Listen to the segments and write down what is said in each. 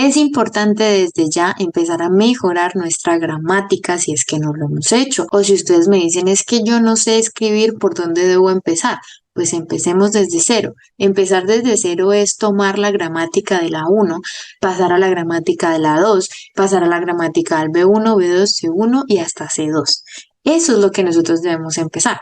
Es importante desde ya empezar a mejorar nuestra gramática si es que no lo hemos hecho. O si ustedes me dicen es que yo no sé escribir, ¿por dónde debo empezar? Pues empecemos desde cero. Empezar desde cero es tomar la gramática de la uno, pasar a la gramática de la 2, pasar a la gramática del B1, B2, C1 y hasta C2. Eso es lo que nosotros debemos empezar.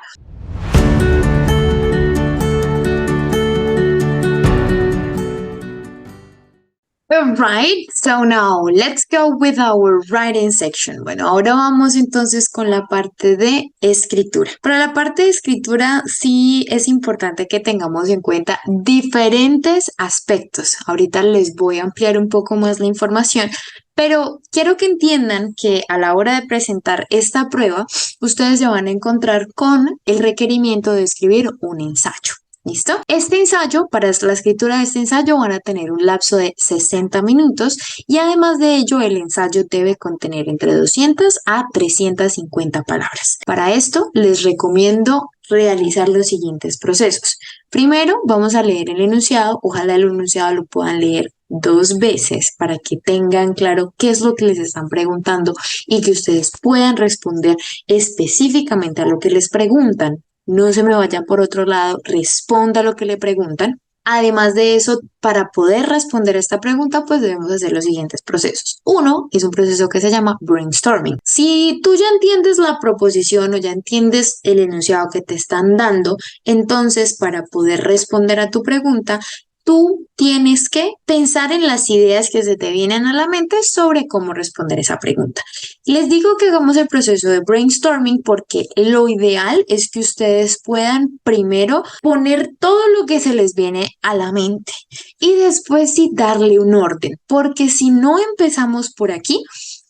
Alright, so now let's go with our writing section. Bueno, ahora vamos entonces con la parte de escritura. Para la parte de escritura sí es importante que tengamos en cuenta diferentes aspectos. Ahorita les voy a ampliar un poco más la información, pero quiero que entiendan que a la hora de presentar esta prueba, ustedes se van a encontrar con el requerimiento de escribir un ensayo. ¿Listo? Este ensayo, para la escritura de este ensayo van a tener un lapso de 60 minutos y además de ello el ensayo debe contener entre 200 a 350 palabras. Para esto les recomiendo realizar los siguientes procesos. Primero vamos a leer el enunciado, ojalá el enunciado lo puedan leer 2 veces para que tengan claro qué es lo que les están preguntando y que ustedes puedan responder específicamente a lo que les preguntan. No se me vayan por otro lado, responda lo que le preguntan. Además de eso, para poder responder a esta pregunta, pues debemos hacer los siguientes procesos. Uno es un proceso que se llama brainstorming. Si tú ya entiendes la proposición o ya entiendes el enunciado que te están dando, entonces para poder responder a tu pregunta, tú tienes que pensar en las ideas que se te vienen a la mente sobre cómo responder esa pregunta. Les digo que hagamos el proceso de brainstorming porque lo ideal es que ustedes puedan primero poner todo lo que se les viene a la mente y después sí darle un orden, porque si no empezamos por aquí,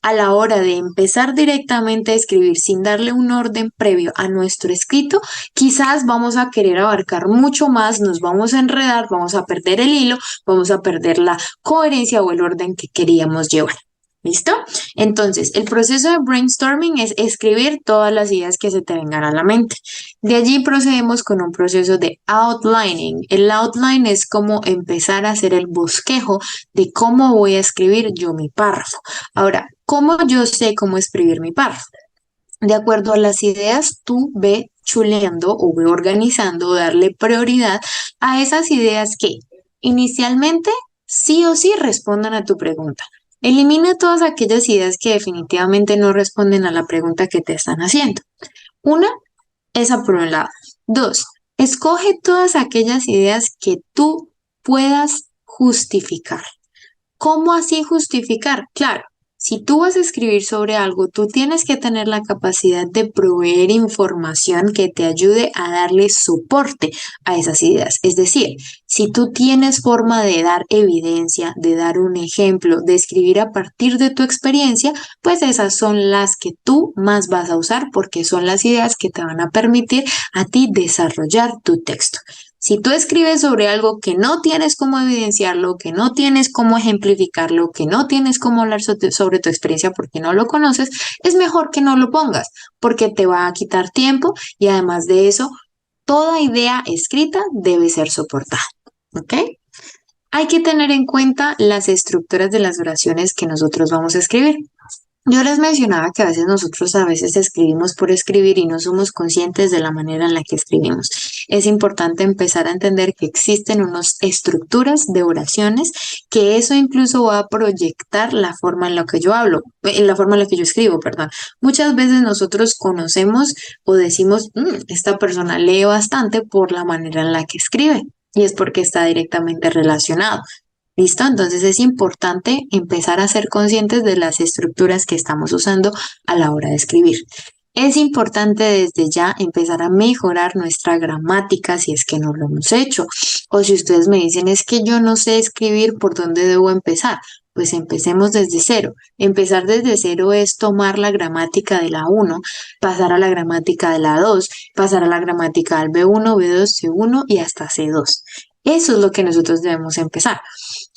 a la hora de empezar directamente a escribir sin darle un orden previo a nuestro escrito, quizás vamos a querer abarcar mucho más, nos vamos a enredar, vamos a perder el hilo, vamos a perder la coherencia o el orden que queríamos llevar. ¿Listo? Entonces, el proceso de brainstorming es escribir todas las ideas que se te vengan a la mente. De allí procedemos con un proceso de outlining. El outline es como empezar a hacer el bosquejo de cómo voy a escribir yo mi párrafo. Ahora, ¿cómo yo sé cómo escribir mi párrafo? De acuerdo a las ideas, tú ve chuleando o ve organizando o darle prioridad a esas ideas que inicialmente sí o sí respondan a tu pregunta. Elimina todas aquellas ideas que definitivamente no responden a la pregunta que te están haciendo. Una, esa por un lado. Dos, escoge todas aquellas ideas que tú puedas justificar. ¿Cómo así justificar? Claro, si tú vas a escribir sobre algo, tú tienes que tener la capacidad de proveer información que te ayude a darle soporte a esas ideas. Es decir, si tú tienes forma de dar evidencia, de dar un ejemplo, de escribir a partir de tu experiencia, pues esas son las que tú más vas a usar porque son las ideas que te van a permitir a ti desarrollar tu texto. Si tú escribes sobre algo que no tienes cómo evidenciarlo, que no tienes cómo ejemplificarlo, que no tienes cómo hablar sobre tu experiencia porque no lo conoces, es mejor que no lo pongas porque te va a quitar tiempo y además de eso, toda idea escrita debe ser soportada. ¿Ok? Hay que tener en cuenta las estructuras de las oraciones que nosotros vamos a escribir. Yo les mencionaba que a veces escribimos por escribir y no somos conscientes de la manera en la que escribimos. Es importante empezar a entender que existen unas estructuras de oraciones que eso incluso va a proyectar la forma en la que yo hablo, en la forma en la que yo escribo, perdón. Muchas veces nosotros conocemos o decimos, esta persona lee bastante por la manera en la que escribe y es porque está directamente relacionado. ¿Listo? Entonces es importante empezar a ser conscientes de las estructuras que estamos usando a la hora de escribir. Es importante desde ya empezar a mejorar nuestra gramática si es que no lo hemos hecho. O si ustedes me dicen es que yo no sé escribir, ¿por dónde debo empezar? Pues empecemos desde cero. Empezar desde cero es tomar la gramática de la 1, pasar a la gramática de la 2, pasar a la gramática del B1, B2, C1 y hasta C2. Eso es lo que nosotros debemos empezar.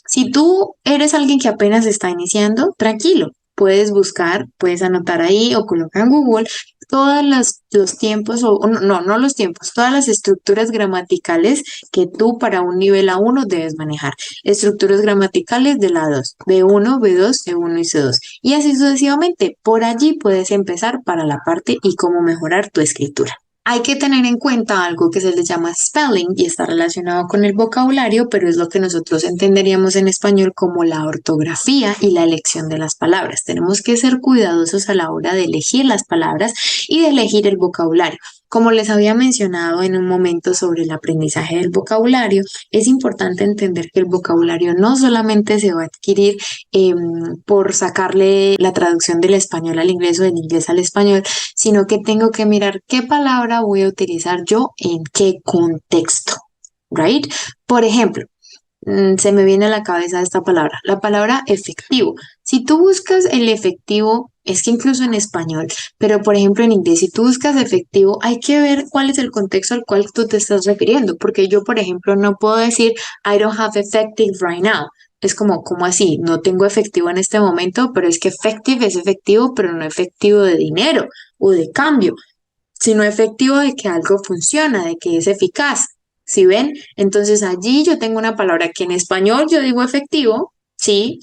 Si tú eres alguien que apenas está iniciando, tranquilo, puedes buscar, puedes anotar ahí o colocar en Google los tiempos, o no los tiempos, todas las estructuras gramaticales que tú para un nivel A1 debes manejar. Estructuras gramaticales de la 2, B1, B2, C1 y C2. Y así sucesivamente. Por allí puedes empezar para la parte y cómo mejorar tu escritura. Hay que tener en cuenta algo que se le llama spelling y está relacionado con el vocabulario, pero es lo que nosotros entenderíamos en español como la ortografía y la elección de las palabras. Tenemos que ser cuidadosos a la hora de elegir las palabras y de elegir el vocabulario. Como les había mencionado en un momento sobre el aprendizaje del vocabulario, es importante entender que el vocabulario no solamente se va a adquirir por sacarle la traducción del español al inglés o del inglés al español, sino que tengo que mirar qué palabra voy a utilizar yo en qué contexto, ¿right? Por ejemplo, se me viene a la cabeza esta palabra, la palabra efectivo. Si tú buscas el efectivo, es que incluso en español, pero por ejemplo en inglés, si tú buscas efectivo, hay que ver cuál es el contexto al cual tú te estás refiriendo, porque yo, por ejemplo, no puedo decir I don't have effective right now. Es como, ¿cómo así? No tengo efectivo en este momento, pero es que effective es efectivo, pero no efectivo de dinero o de cambio, sino efectivo de que algo funciona, de que es eficaz. ¿Sí ven? Entonces allí yo tengo una palabra que en español yo digo efectivo, ¿sí?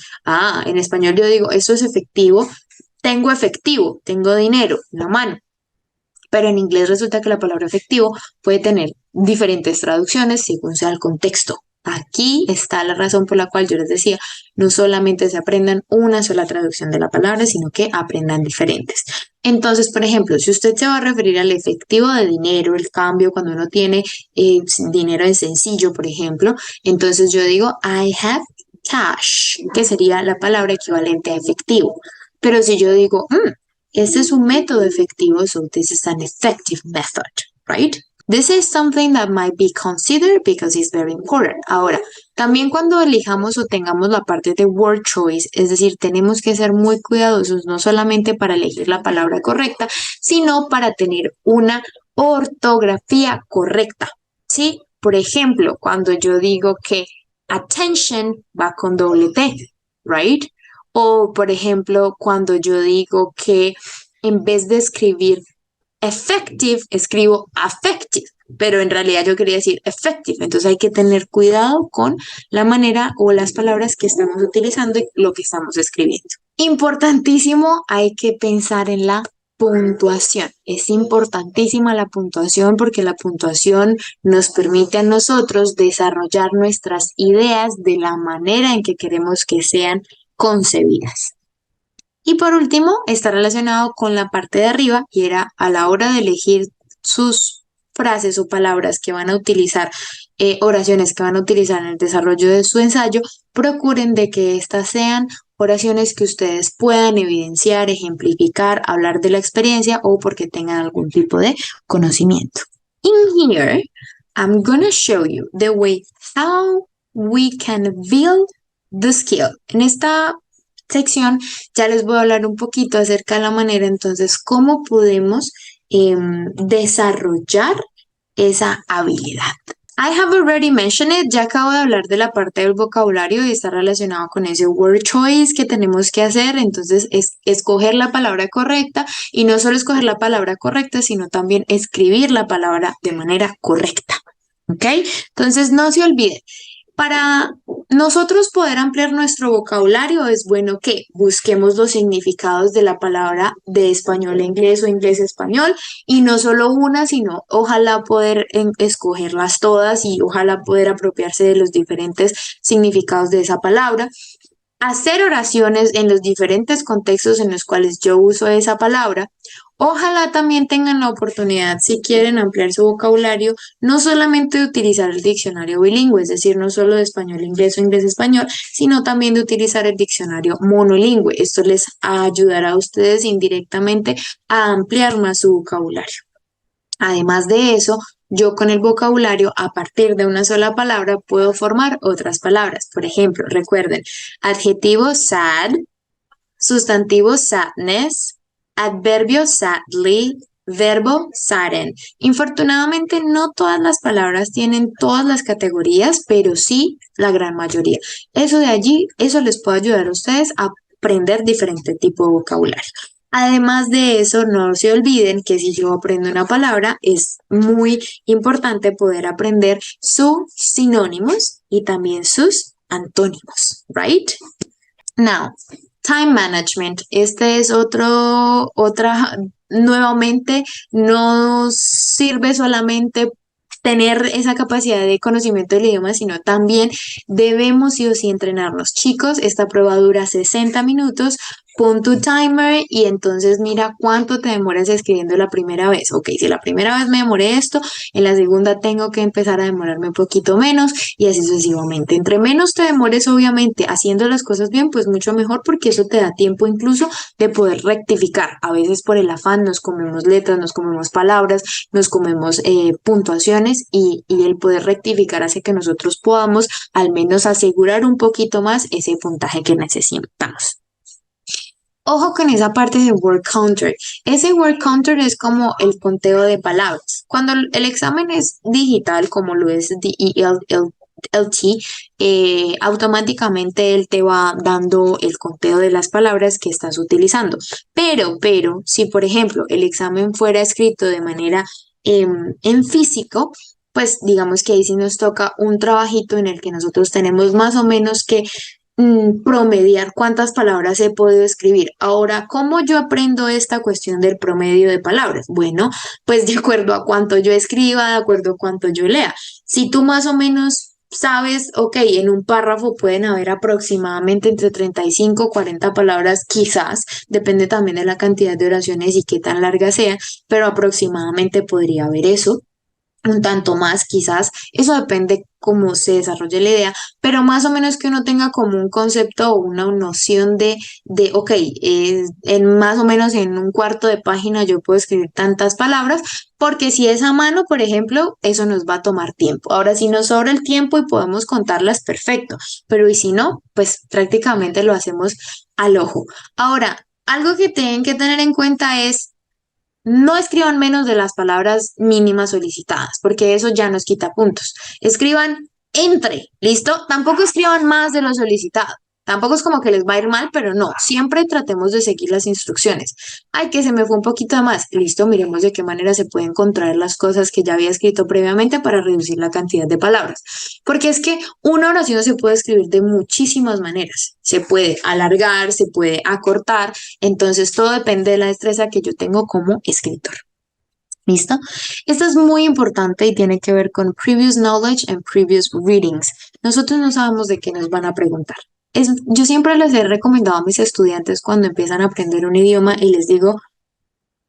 En español yo digo eso es efectivo, tengo dinero en la mano. Pero en inglés resulta que la palabra efectivo puede tener diferentes traducciones según sea el contexto. Aquí está la razón por la cual yo les decía, no solamente se aprendan una sola traducción de la palabra, sino que aprendan diferentes. Entonces, por ejemplo, si usted se va a referir al efectivo de dinero, el cambio cuando uno tiene dinero en sencillo, por ejemplo, entonces yo digo I have cash, que sería la palabra equivalente a efectivo. Pero si yo digo, este es un método efectivo, so this is an effective method, right? This is something that might be considered because it's very important. Ahora, también cuando elijamos o tengamos la parte de word choice, es decir, tenemos que ser muy cuidadosos, no solamente para elegir la palabra correcta, sino para tener una ortografía correcta, ¿sí? Por ejemplo, cuando yo digo que attention va con doble T, right? O, por ejemplo, cuando yo digo que en vez de escribir effective, escribo affective, pero en realidad yo quería decir effective. Entonces hay que tener cuidado con la manera o las palabras que estamos utilizando y lo que estamos escribiendo. Importantísimo, hay que pensar en la puntuación. Es importantísima la puntuación porque la puntuación nos permite a nosotros desarrollar nuestras ideas de la manera en que queremos que sean concebidas. Y por último, está relacionado con la parte de arriba y era a la hora de elegir sus frases o palabras que van a utilizar, oraciones que van a utilizar en el desarrollo de su ensayo, procuren de que estas sean oraciones que ustedes puedan evidenciar, ejemplificar, hablar de la experiencia o porque tengan algún tipo de conocimiento. In here, I'm gonna show you the way how we can build the skill. En esta sección ya les voy a hablar un poquito acerca de la manera, entonces, cómo podemos desarrollar esa habilidad. I have already mentioned it, ya acabo de hablar de la parte del vocabulario y está relacionado con ese word choice que tenemos que hacer, entonces es escoger la palabra correcta y no solo escoger la palabra correcta, sino también escribir la palabra de manera correcta, ¿ok? Entonces no se olviden. Para nosotros poder ampliar nuestro vocabulario es bueno que busquemos los significados de la palabra de español a inglés o inglés a español y no solo una, sino ojalá poder escogerlas todas y ojalá poder apropiarse de los diferentes significados de esa palabra. Hacer oraciones en los diferentes contextos en los cuales yo uso esa palabra. Ojalá también tengan la oportunidad, si quieren ampliar su vocabulario, no solamente de utilizar el diccionario bilingüe, es decir, no solo de español a inglés o inglés a español, sino también de utilizar el diccionario monolingüe. Esto les ayudará a ustedes indirectamente a ampliar más su vocabulario. Además de eso, yo con el vocabulario, a partir de una sola palabra, puedo formar otras palabras. Por ejemplo, recuerden, adjetivo sad, sustantivo sadness, adverbio sadly, verbo sadden. Infortunadamente, no todas las palabras tienen todas las categorías, pero sí la gran mayoría. Eso de allí, eso les puede ayudar a ustedes a aprender diferente tipo de vocabulario. Además de eso, no se olviden que si yo aprendo una palabra, es muy importante poder aprender sus sinónimos y también sus antónimos, right? Now, time management. Este es nuevamente, no sirve solamente tener esa capacidad de conocimiento del idioma, sino también debemos sí o sí entrenarnos. Chicos, esta prueba dura 60 minutos. Pon tu timer y entonces mira cuánto te demoras escribiendo la primera vez. Ok, si la primera vez me demoré esto, en la segunda tengo que empezar a demorarme un poquito menos y así sucesivamente. Entre menos te demores, obviamente, haciendo las cosas bien, pues mucho mejor porque eso te da tiempo incluso de poder rectificar. A veces por el afán nos comemos letras, nos comemos palabras, nos comemos puntuaciones y el poder rectificar hace que nosotros podamos al menos asegurar un poquito más ese puntaje que necesitamos. Ojo con esa parte de word counter. Ese word counter es como el conteo de palabras. Cuando el examen es digital, como lo es DELT, automáticamente él te va dando el conteo de las palabras que estás utilizando. Pero, si por ejemplo el examen fuera escrito de manera en físico, pues digamos que ahí sí nos toca un trabajito en el que nosotros tenemos más o menos que promediar cuántas palabras he podido escribir. Ahora, ¿cómo yo aprendo esta cuestión del promedio de palabras? Bueno, pues de acuerdo a cuánto yo escriba, de acuerdo a cuánto yo lea. Si tú más o menos sabes, ok, en un párrafo pueden haber aproximadamente entre 35 o 40 palabras, quizás, depende también de la cantidad de oraciones y qué tan larga sea, pero aproximadamente podría haber eso un tanto más, quizás, eso depende cómo se desarrolle la idea, pero más o menos que uno tenga como un concepto o una noción ok, en más o menos en un cuarto de página yo puedo escribir tantas palabras, porque si es a mano, por ejemplo, eso nos va a tomar tiempo. Ahora, si nos sobra el tiempo y podemos contarlas, perfecto, pero y si no, pues prácticamente lo hacemos al ojo. Ahora, algo que tienen que tener en cuenta es no escriban menos de las palabras mínimas solicitadas, porque eso ya nos quita puntos. Escriban entre, ¿listo? Tampoco escriban más de lo solicitado. Tampoco es como que les va a ir mal, pero no, siempre tratemos de seguir las instrucciones. Ay, que se me fue un poquito más. Listo, miremos de qué manera se pueden contraer las cosas que ya había escrito previamente para reducir la cantidad de palabras. Porque es que una oración se puede escribir de muchísimas maneras. Se puede alargar, se puede acortar, entonces todo depende de la destreza que yo tengo como escritor. ¿Listo? Esto es muy importante y tiene que ver con previous knowledge and previous readings. Nosotros no sabemos de qué nos van a preguntar. Yo siempre les he recomendado a mis estudiantes cuando empiezan a aprender un idioma y les digo,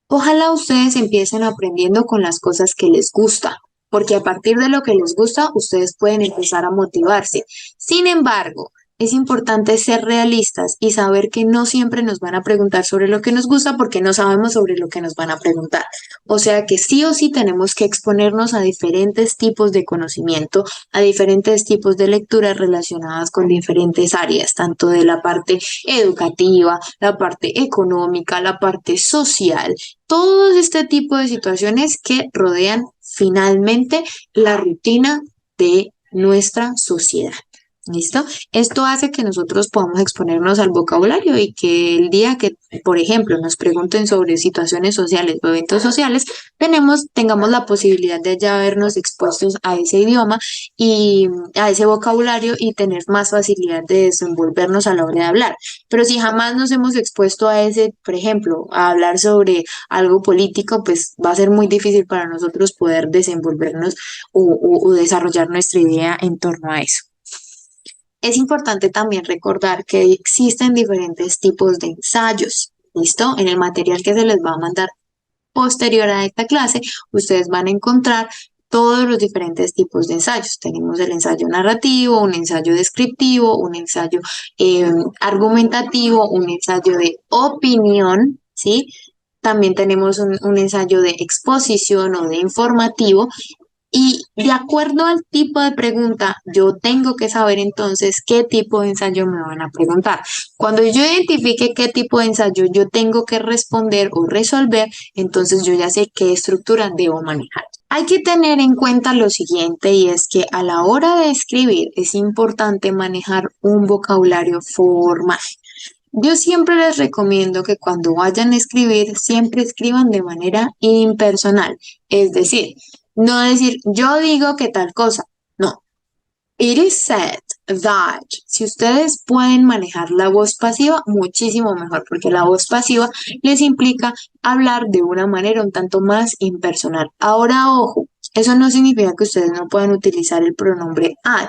ojalá ustedes empiecen aprendiendo con las cosas que les gusta, porque a partir de lo que les gusta, ustedes pueden empezar a motivarse. Sin embargo, es importante ser realistas y saber que no siempre nos van a preguntar sobre lo que nos gusta porque no sabemos sobre lo que nos van a preguntar. O sea que sí o sí tenemos que exponernos a diferentes tipos de conocimiento, a diferentes tipos de lecturas relacionadas con diferentes áreas, tanto de la parte educativa, la parte económica, la parte social, todo este tipo de situaciones que rodean finalmente la rutina de nuestra sociedad. ¿Listo? Esto hace que nosotros podamos exponernos al vocabulario y que el día que, por ejemplo, nos pregunten sobre situaciones sociales o eventos sociales, tengamos la posibilidad de ya vernos expuestos a ese idioma y a ese vocabulario y tener más facilidad de desenvolvernos a la hora de hablar. Pero si jamás nos hemos expuesto a ese, por ejemplo, a hablar sobre algo político, pues va a ser muy difícil para nosotros poder desenvolvernos o desarrollar nuestra idea en torno a eso. Es importante también recordar que existen diferentes tipos de ensayos. ¿Listo? En el material que se les va a mandar posterior a esta clase, ustedes van a encontrar todos los diferentes tipos de ensayos. Tenemos el ensayo narrativo, un ensayo descriptivo, un ensayo argumentativo, un ensayo de opinión, ¿sí? También tenemos un ensayo de exposición o de informativo y de acuerdo al tipo de pregunta, yo tengo que saber entonces qué tipo de ensayo me van a preguntar. Cuando yo identifique qué tipo de ensayo yo tengo que responder o resolver, entonces yo ya sé qué estructura debo manejar. Hay que tener en cuenta lo siguiente y es que a la hora de escribir es importante manejar un vocabulario formal. Yo siempre les recomiendo que cuando vayan a escribir, siempre escriban de manera impersonal. Es decir, no decir yo digo que tal cosa. No. It is said that. Si ustedes pueden manejar la voz pasiva, muchísimo mejor, porque la voz pasiva les implica hablar de una manera un tanto más impersonal. Ahora, ojo, eso no significa que ustedes no puedan utilizar el pronombre I.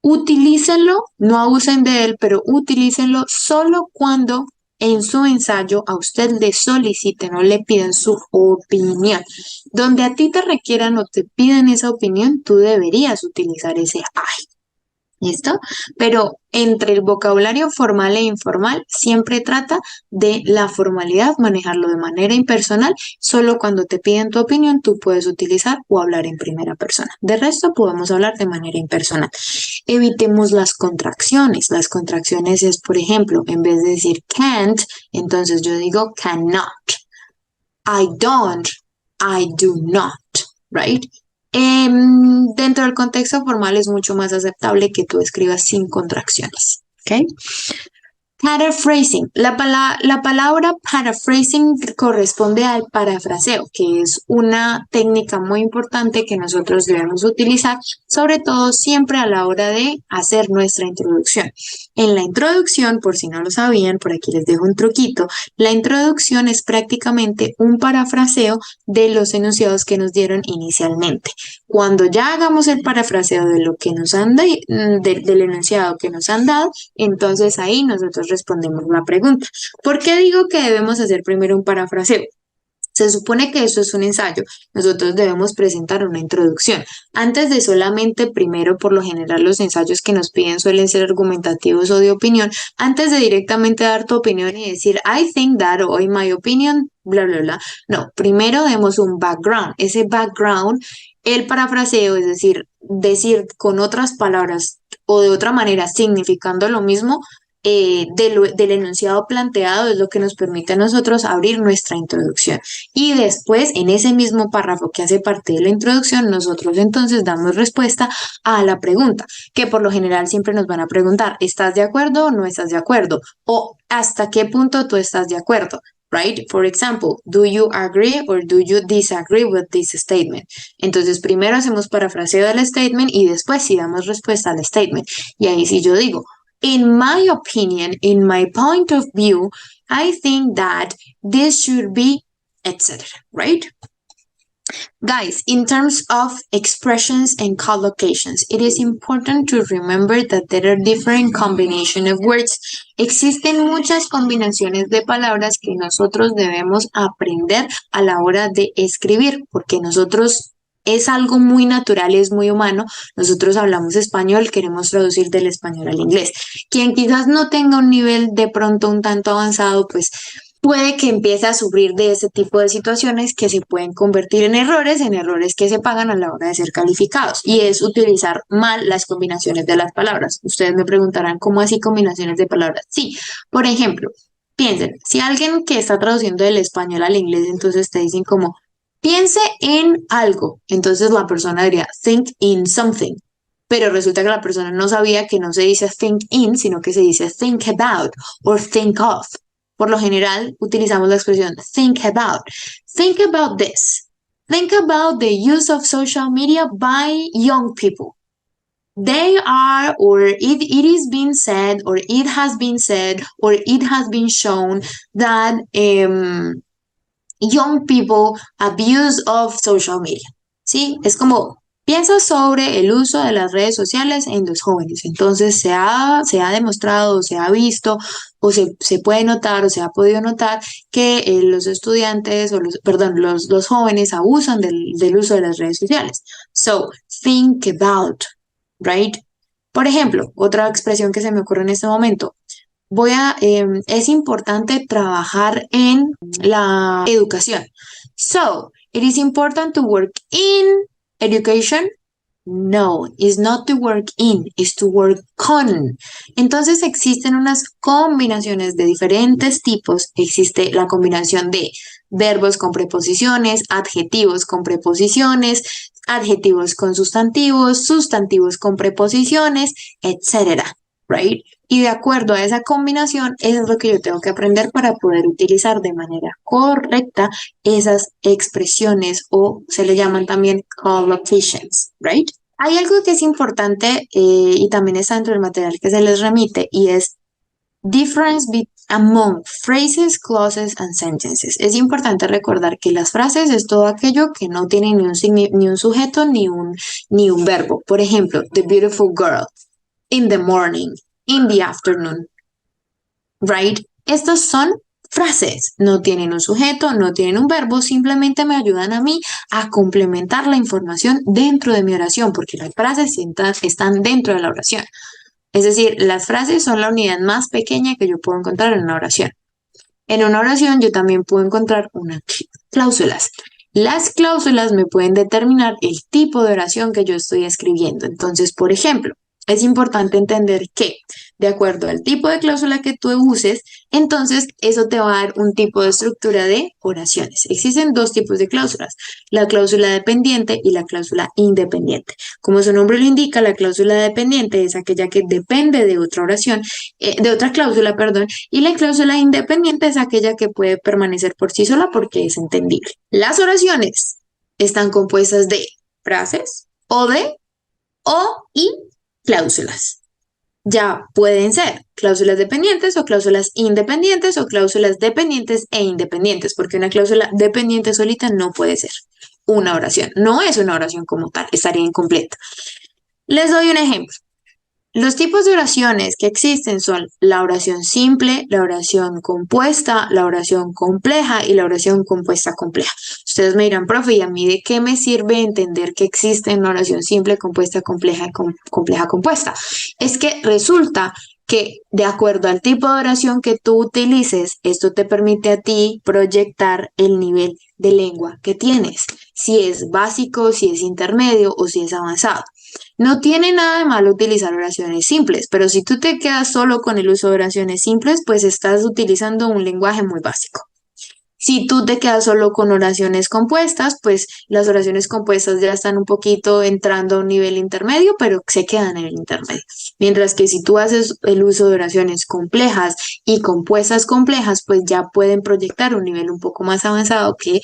Utilícenlo, no abusen de él, pero utilícenlo solo cuando en su ensayo a usted le soliciten o le piden su opinión. Donde a ti te requieran o te piden esa opinión, tú deberías utilizar ese I. ¿Listo? Pero entre el vocabulario formal e informal, siempre trata de la formalidad, manejarlo de manera impersonal. Solo cuando te piden tu opinión, tú puedes utilizar o hablar en primera persona. De resto, podemos hablar de manera impersonal. Evitemos las contracciones. Las contracciones es, por ejemplo, en vez de decir can't, entonces yo digo cannot. I don't, I do not, right? Dentro del contexto formal es mucho más aceptable que tú escribas sin contracciones, ¿ok? Paraphrasing. La palabra paraphrasing corresponde al parafraseo, que es una técnica muy importante que nosotros debemos utilizar, sobre todo siempre a la hora de hacer nuestra introducción. En la introducción, por si no lo sabían, por aquí les dejo un truquito, la introducción es prácticamente un parafraseo de los enunciados que nos dieron inicialmente. Cuando ya hagamos el parafraseo de lo que nos han del enunciado que nos han dado, entonces ahí nosotros respondemos la pregunta. ¿Por qué digo que debemos hacer primero un parafraseo? Se supone que esto es un ensayo, nosotros debemos presentar una introducción. Antes de solamente primero, por lo general los ensayos que nos piden suelen ser argumentativos o de opinión, antes de directamente dar tu opinión y decir I think that o in my opinion, bla, bla, bla. No, primero demos un background. Ese background, el parafraseo, es decir con otras palabras o de otra manera significando lo mismo, del enunciado planteado es lo que nos permite a nosotros abrir nuestra introducción. Y después, en ese mismo párrafo que hace parte de la introducción, nosotros entonces damos respuesta a la pregunta, que por lo general siempre nos van a preguntar, ¿estás de acuerdo o no estás de acuerdo? O ¿hasta qué punto tú estás de acuerdo? Right? For example, do you agree or do you disagree with this statement? Entonces, primero hacemos parafraseo del statement y después sí damos respuesta al statement. Y ahí sí yo digo, in my opinion, in my point of view, I think that this should be, etc. Right? Guys, in terms of expressions and collocations, it is important to remember that there are different combinations of words. Existen muchas combinaciones de palabras que nosotros debemos aprender a la hora de escribir, porque nosotros es algo muy natural, es muy humano. Nosotros hablamos español, queremos traducir del español al inglés. Quien quizás no tenga un nivel de pronto un tanto avanzado, pues puede que empiece a sufrir de ese tipo de situaciones que se pueden convertir en errores que se pagan a la hora de ser calificados. Y es utilizar mal las combinaciones de las palabras. Ustedes me preguntarán, ¿cómo así combinaciones de palabras? Sí, por ejemplo, piensen, si alguien que está traduciendo del español al inglés, entonces te dicen como, piense en algo. Entonces la persona diría, think in something. Pero resulta que la persona no sabía que no se dice think in, sino que se dice think about or think of. Por lo general, utilizamos la expresión think about. Think about this. Think about the use of social media by young people. They are, or it is being said, or it has been said, or it has been shown that young people abuse of social media. ¿Sí? Es como, piensa sobre el uso de las redes sociales en los jóvenes. Entonces se ha demostrado, se ha visto, o se puede notar, o se ha podido notar que los estudiantes, los jóvenes abusan del uso de las redes sociales. So, think about, right? Por ejemplo, otra expresión que se me ocurre en este momento. Es importante trabajar en la educación. So, it is important to work in education. No, it's not to work in, it's to work con. Entonces existen unas combinaciones de diferentes tipos. Existe la combinación de verbos con preposiciones, adjetivos con preposiciones, adjetivos con sustantivos, sustantivos con preposiciones, etcétera. Right? Y de acuerdo a esa combinación, eso es lo que yo tengo que aprender para poder utilizar de manera correcta esas expresiones o se le llaman también collocations, right? Hay algo que es importante y también está dentro del material que se les remite y es difference among phrases, clauses and sentences. Es importante recordar que las frases es todo aquello que no tiene ni un sujeto ni un verbo. Por ejemplo, the beautiful girl, in the morning, in the afternoon, right? Estos son frases, no tienen un sujeto, no tienen un verbo, simplemente me ayudan a mí a complementar la información dentro de mi oración, porque las frases están dentro de la oración. Es decir, las frases son la unidad más pequeña que yo puedo encontrar en una oración. En una oración yo también puedo encontrar unas cláusulas. Las cláusulas me pueden determinar el tipo de oración que yo estoy escribiendo. Entonces, por ejemplo, es importante entender que, de acuerdo al tipo de cláusula que tú uses, entonces eso te va a dar un tipo de estructura de oraciones. Existen dos tipos de cláusulas, la cláusula dependiente y la cláusula independiente. Como su nombre lo indica, la cláusula dependiente es aquella que depende de otra oración, de otra cláusula, perdón, y la cláusula independiente es aquella que puede permanecer por sí sola porque es entendible. Las oraciones están compuestas de frases o de o y cláusulas. Ya pueden ser cláusulas dependientes o cláusulas independientes o cláusulas dependientes e independientes, porque una cláusula dependiente solita no puede ser una oración. No es una oración como tal, estaría incompleta. Les doy un ejemplo. Los tipos de oraciones que existen son la oración simple, la oración compuesta, la oración compleja y la oración compuesta compleja. Ustedes me dirán, profe, ¿y a mí de qué me sirve entender que existe una oración simple, compuesta, compleja y compleja compuesta? Es que resulta que de acuerdo al tipo de oración que tú utilices, esto te permite a ti proyectar el nivel de lengua que tienes, si es básico, si es intermedio o si es avanzado. No tiene nada de malo utilizar oraciones simples, pero si tú te quedas solo con el uso de oraciones simples, pues estás utilizando un lenguaje muy básico. Si tú te quedas solo con oraciones compuestas, pues las oraciones compuestas ya están un poquito entrando a un nivel intermedio, pero se quedan en el intermedio. Mientras que si tú haces el uso de oraciones complejas y compuestas complejas, pues ya pueden proyectar un nivel un poco más avanzado que,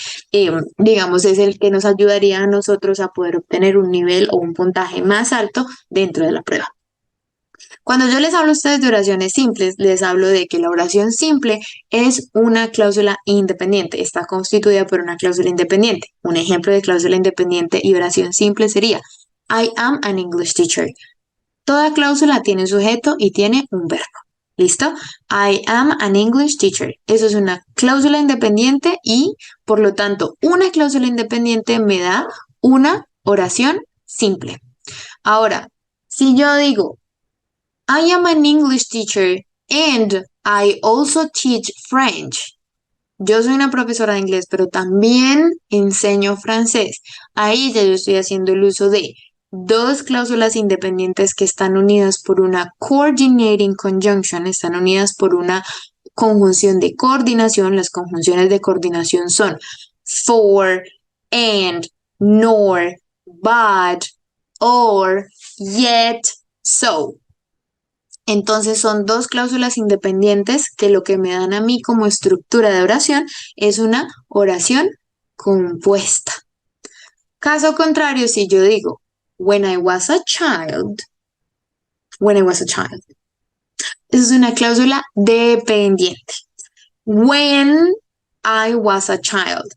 digamos, es el que nos ayudaría a nosotros a poder obtener un nivel o un puntaje más alto dentro de la prueba. Cuando yo les hablo a ustedes de oraciones simples, les hablo de que la oración simple es una cláusula independiente, está constituida por una cláusula independiente. Un ejemplo de cláusula independiente y oración simple sería I am an English teacher. Toda cláusula tiene un sujeto y tiene un verbo. ¿Listo? I am an English teacher. Eso es una cláusula independiente y, por lo tanto, una cláusula independiente me da una oración simple. Ahora, si yo digo I am an English teacher and I also teach French. Yo soy una profesora de inglés, pero también enseño francés. Ahí ya yo estoy haciendo el uso de dos cláusulas independientes que están unidas por una coordinating conjunction, están unidas por una conjunción de coordinación. Las conjunciones de coordinación son for, and, nor, but, or, yet, so. Entonces son dos cláusulas independientes que lo que me dan a mí como estructura de oración es una oración compuesta. Caso contrario, si yo digo, when I was a child, eso es una cláusula dependiente. When I was a child.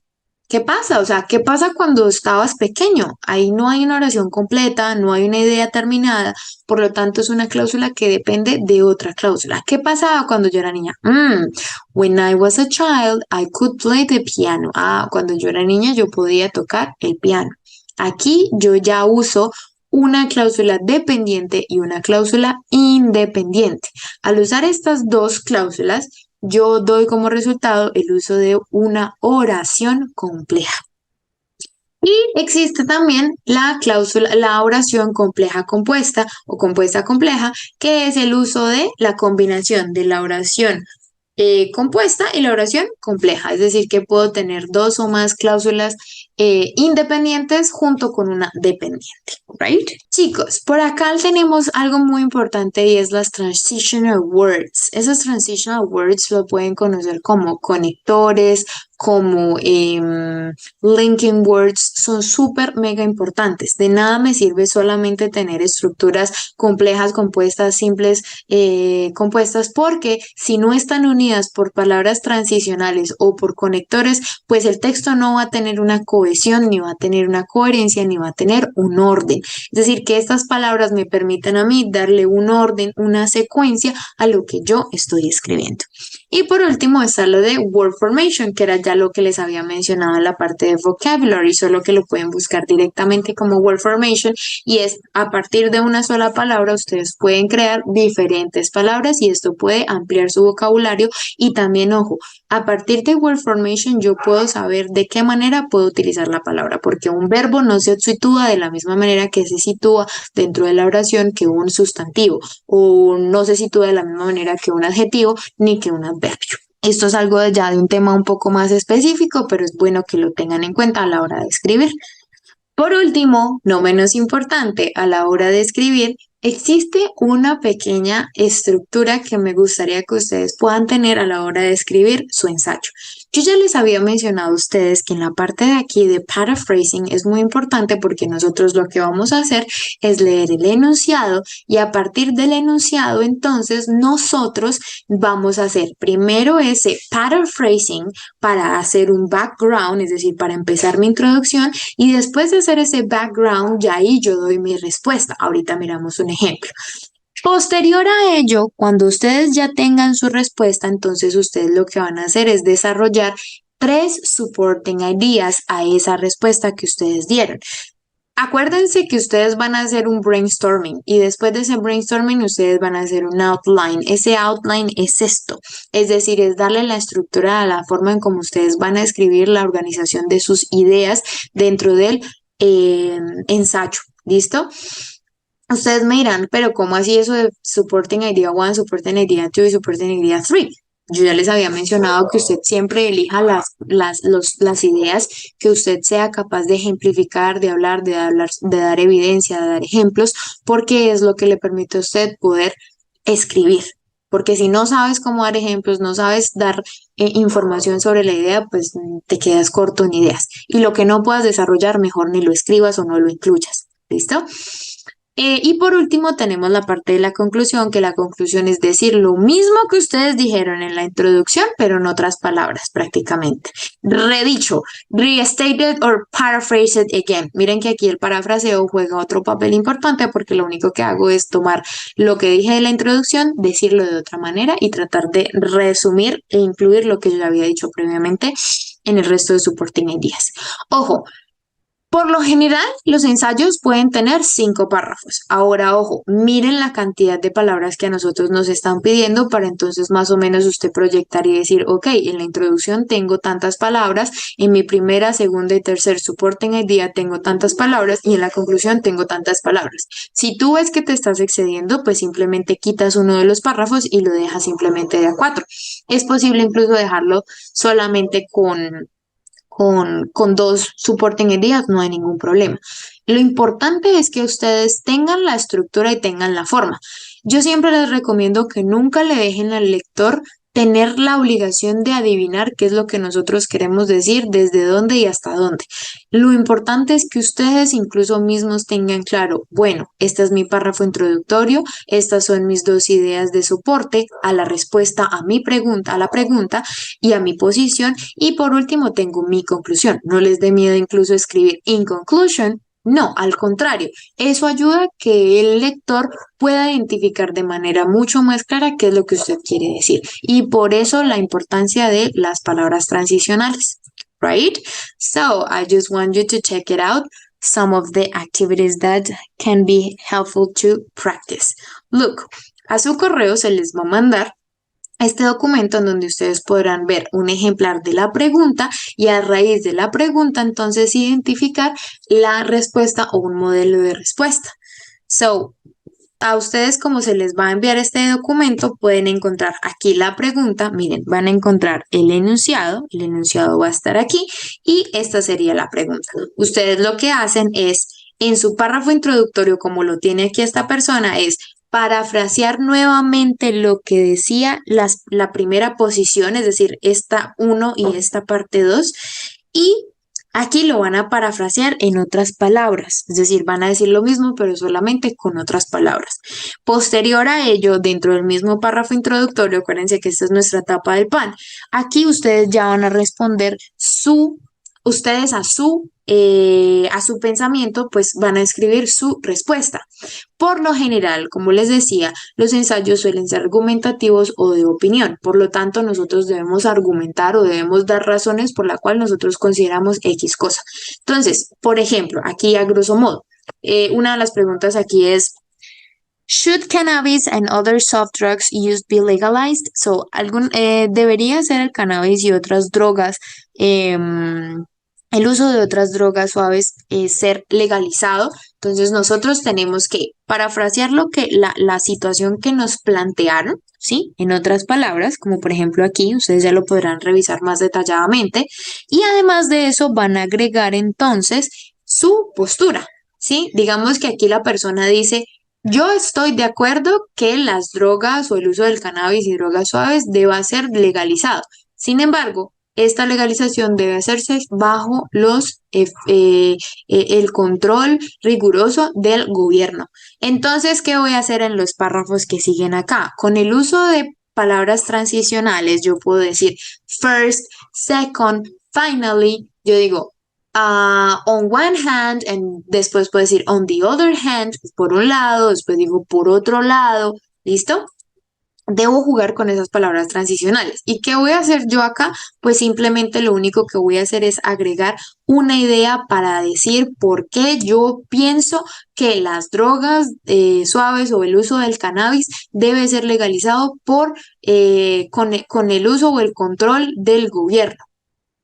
¿Qué pasa? O sea, ¿qué pasa cuando estabas pequeño? Ahí no hay una oración completa, no hay una idea terminada, por lo tanto es una cláusula que depende de otra cláusula. ¿Qué pasaba cuando yo era niña? When I was a child, I could play the piano. Cuando yo era niña yo podía tocar el piano. Aquí yo ya uso una cláusula dependiente y una cláusula independiente. Al usar estas dos cláusulas, yo doy como resultado el uso de una oración compleja. Y existe también la cláusula, la oración compleja compuesta o compuesta compleja, que es el uso de la combinación de la oración compuesta y la oración compleja. Es decir, que puedo tener dos o más cláusulas independientes junto con una dependiente, right? Chicos, por acá tenemos algo muy importante y es las transitional words. Esas transitional words lo pueden conocer como conectores, como linking words, son súper mega importantes. De nada me sirve solamente tener estructuras complejas, compuestas, simples, compuestas, porque si no están unidas por palabras transicionales o por conectores, pues el texto no va a tener una cohesión, ni va a tener una coherencia, ni va a tener un orden. Es decir, que estas palabras me permiten a mí darle un orden, una secuencia a lo que yo estoy escribiendo. Y por último está lo de word formation, que era ya lo que les había mencionado en la parte de vocabulary, solo que lo pueden buscar directamente como word formation y es a partir de una sola palabra ustedes pueden crear diferentes palabras y esto puede ampliar su vocabulario y también, ojo, a partir de word formation yo puedo saber de qué manera puedo utilizar la palabra, porque un verbo no se sitúa de la misma manera que se sitúa dentro de la oración que un sustantivo o no se sitúa de la misma manera que un adjetivo ni que un adverbio. Esto es algo ya de un tema un poco más específico, pero es bueno que lo tengan en cuenta a la hora de escribir. Por último, no menos importante, a la hora de escribir, existe una pequeña estructura que me gustaría que ustedes puedan tener a la hora de escribir su ensayo. Yo ya les había mencionado a ustedes que en la parte de aquí de paraphrasing es muy importante porque nosotros lo que vamos a hacer es leer el enunciado y a partir del enunciado entonces nosotros vamos a hacer primero ese paraphrasing para hacer un background, es decir, para empezar mi introducción y después de hacer ese background ya ahí yo doy mi respuesta. Ahorita miramos un ejemplo. Posterior a ello, cuando ustedes ya tengan su respuesta, entonces ustedes lo que van a hacer es desarrollar 3 supporting ideas a esa respuesta que ustedes dieron. Acuérdense que ustedes van a hacer un brainstorming y después de ese brainstorming ustedes van a hacer un outline. Ese outline es esto, es decir, es darle la estructura a la forma en cómo ustedes van a escribir la organización de sus ideas dentro del ensayo. ¿Listo? Ustedes me dirán, pero ¿cómo así eso de supporting idea 1, supporting idea 2 y supporting idea 3? Yo ya les había mencionado que usted siempre elija las ideas que usted sea capaz de ejemplificar, de dar evidencia, de dar ejemplos, porque es lo que le permite a usted poder escribir. Porque si no sabes cómo dar ejemplos, no sabes dar información sobre la idea, pues te quedas corto en ideas. Y lo que no puedas desarrollar, mejor ni lo escribas o no lo incluyas. ¿Listo? Y por último tenemos la parte de la conclusión, que la conclusión es decir lo mismo que ustedes dijeron en la introducción, pero en otras palabras prácticamente. Redicho, restated or paraphrased again. Miren que aquí el parafraseo juega otro papel importante porque lo único que hago es tomar lo que dije en la introducción, decirlo de otra manera y tratar de resumir e incluir lo que yo ya había dicho previamente en el resto de supporting ideas. Ojo, por lo general, los ensayos pueden tener 5 párrafos. Ahora, ojo, miren la cantidad de palabras que a nosotros nos están pidiendo para entonces más o menos usted proyectar y decir, ok, en la introducción tengo tantas palabras, en mi primera, segunda y tercer supporting idea tengo tantas palabras y en la conclusión tengo tantas palabras. Si tú ves que te estás excediendo, pues simplemente quitas uno de los párrafos y lo dejas simplemente de a 4. Es posible incluso dejarlo solamente con 2 supporting ideas, no hay ningún problema. Lo importante es que ustedes tengan la estructura y tengan la forma. Yo siempre les recomiendo que nunca le dejen al lector tener la obligación de adivinar qué es lo que nosotros queremos decir, desde dónde y hasta dónde. Lo importante es que ustedes incluso mismos tengan claro, bueno, este es mi párrafo introductorio, estas son mis 2 ideas de soporte a la respuesta a mi pregunta, a la pregunta y a mi posición. Y por último tengo mi conclusión. No les dé miedo incluso escribir in conclusion. No, al contrario, eso ayuda a que el lector pueda identificar de manera mucho más clara qué es lo que usted quiere decir. Y por eso la importancia de las palabras transicionales, right? So, I just want you to check it out. Some of the activities that can be helpful to practice. Look, a su correo se les va a mandar este documento en donde ustedes podrán ver un ejemplar de la pregunta y a raíz de la pregunta entonces identificar la respuesta o un modelo de respuesta. So, a ustedes como se les va a enviar este documento, pueden encontrar aquí la pregunta, miren, van a encontrar el enunciado va a estar aquí y esta sería la pregunta. Ustedes lo que hacen es, en su párrafo introductorio, como lo tiene aquí esta persona, es parafrasear nuevamente lo que decía la primera posición, es decir, esta 1 y esta parte 2, y aquí lo van a parafrasear en otras palabras, es decir, van a decir lo mismo, pero solamente con otras palabras. Posterior a ello, dentro del mismo párrafo introductorio, acuérdense que esta es nuestra tapa del pan, aquí ustedes ya van a responder ustedes a su pensamiento, pues van a escribir su respuesta. Por lo general, como les decía, los ensayos suelen ser argumentativos o de opinión. Por lo tanto, nosotros debemos argumentar o debemos dar razones por la cual nosotros consideramos X cosa. Entonces, por ejemplo, aquí a grosso modo, una de las preguntas aquí es, ¿should cannabis and other soft drugs used be legalized? So, ¿debería ser el cannabis y otras drogas el uso de otras drogas suaves ser legalizado? Entonces nosotros tenemos que parafrasear lo que la situación que nos plantearon, ¿sí? En otras palabras, como por ejemplo aquí, ustedes ya lo podrán revisar más detalladamente, y además de eso van a agregar entonces su postura, ¿sí? Digamos que aquí la persona dice, yo estoy de acuerdo que las drogas o el uso del cannabis y drogas suaves deba ser legalizado. Sin embargo, esta legalización debe hacerse bajo el control riguroso del gobierno. Entonces, ¿qué voy a hacer en los párrafos que siguen acá? Con el uso de palabras transicionales, yo puedo decir first, second, finally. Yo digo on one hand, and después puedo decir on the other hand, por un lado, después digo por otro lado. ¿Listo? Debo jugar con esas palabras transicionales. ¿Y qué voy a hacer yo acá? Pues simplemente lo único que voy a hacer es agregar una idea para decir por qué yo pienso que las drogas suaves o el uso del cannabis debe ser legalizado con el uso o el control del gobierno.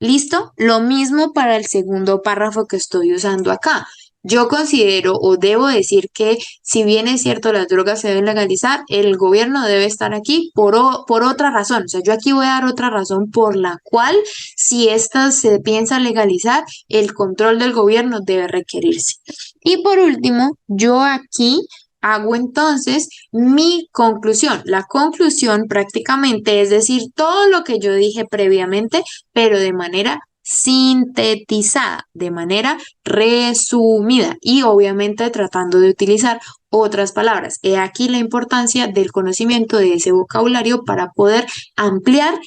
¿Listo? Lo mismo para el segundo párrafo que estoy usando acá. Yo considero o debo decir que si bien es cierto las drogas se deben legalizar, el gobierno debe estar aquí por otra razón. O sea, yo aquí voy a dar otra razón por la cual si esta se piensa legalizar, el control del gobierno debe requerirse. Y por último, yo aquí hago entonces mi conclusión. La conclusión prácticamente es decir todo lo que yo dije previamente, pero de manera sintetizada, de manera resumida y obviamente tratando de utilizar otras palabras. He aquí la importancia del conocimiento de ese vocabulario para poder ampliar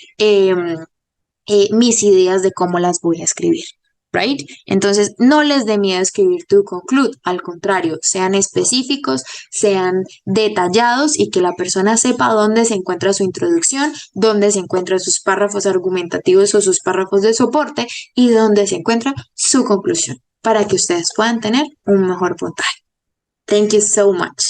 mis ideas de cómo las voy a escribir. Right? Entonces, no les dé miedo escribir to conclude, al contrario, sean específicos, sean detallados y que la persona sepa dónde se encuentra su introducción, dónde se encuentran sus párrafos argumentativos o sus párrafos de soporte y dónde se encuentra su conclusión para que ustedes puedan tener un mejor puntaje. Thank you so much.